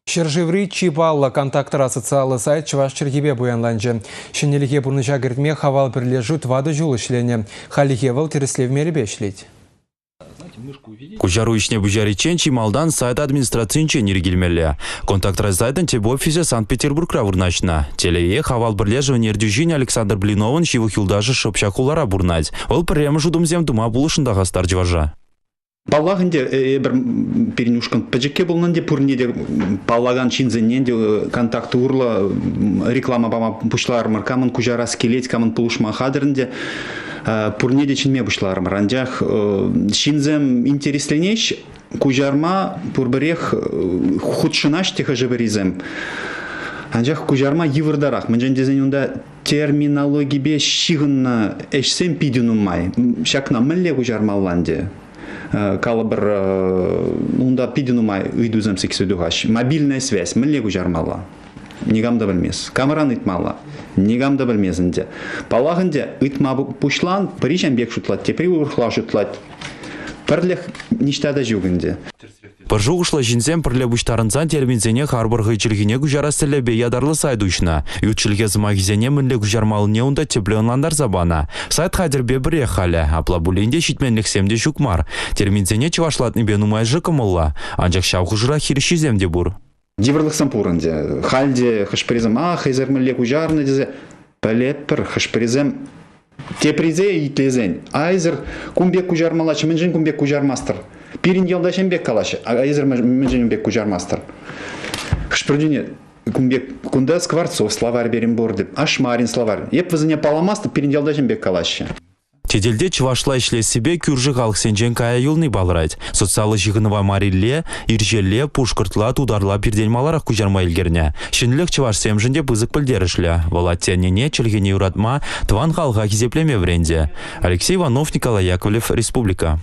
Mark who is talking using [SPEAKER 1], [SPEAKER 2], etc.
[SPEAKER 1] Шержеври Чипалла контактора социалы сайт Чуваш Чергебе буянланжы. Шенеліге бұрныша кіртме хавал бірлежу твады жул ішлене. Халихевал тереслев меребе ішлейді.
[SPEAKER 2] Кужару ишне бужаричен Чималдан сайт администрацийнче ниргилмелле. Контактра сайтын теб офисе Санкт-Петербургра вурначна. Телее хавал бірлежу нердюжин Александр Блиновын шивухилдажы шопшакулара бурнать. Ол прямо жудумзем дума булышындаға старжважа.
[SPEAKER 3] Паллаганде бір перенушкан пәжекке болнанде пурнеде паллаган чинзенненде контакты урла реклама бама пушлар маркамын кужара скелет камын пулушма хадырынде пурнеде чинме бушлар марандях чинзем интересленеш кужарма пурберех худшинаш теха жеберизем. Анжақ кужарма евырдарах. Мен дезенюнда терминологии бе шигынна эшсем пидюнумай. Шакна мэлле кужармалланде. Калабр унда пидинумай үйдузем сексудугаш. Мобильная связь мэлле кужармалла. Нигамда білмес. Камеран итмалла. Нигамда білмезінде. Палагынде итма пушлан парижен бек шутлат. Тепри урхла шутлат. Пірлех ништада жүгінде.
[SPEAKER 2] Пыржу ушла жинзем пірле буштарынзан терминзене харбырғы чілгіне күжарастылы бе ядарлы сайдушна. Ютчілге зымагизене мінле күжармалыне унда теплеонландар забана. Сайт хадербе біре халі. Апла булинде шитменлік семде жүкмар. Терминзене чывашлатны бе нумай жықымылла. Анжақ шау хужыра хирші земде бұр.
[SPEAKER 3] Диврлық сампурынде. Халде хышпризем хайзер мінле күжарны дезе. Пәлеппір хышпризем тепризе итлезен. Айзер кумбек күжармалачы, мінжен кумбек күжармастыр. Пирин елдашен бек калашы, айзер мінжен бек күжармастыр. Хышпрдюне кумбек кунда скварцов словарь берем борды. Ашмарин словарь. Еп вызыне паламастыр, пирин елдашен бек калашы.
[SPEAKER 2] Теделде чывашла ишле себе күржі қалқсенжен кая юлны балырайд. Социалы жығыныва марилле, иржелле, пушкыртла, тударла пердельмаларақ күжарма елгерне. Шынлік чываш семжінде бызық білдерішлі. Волаттенене чілгене уратма тван қалға кезеплеме вренде. Алексей Иванов, Николай Яковлев, Республика.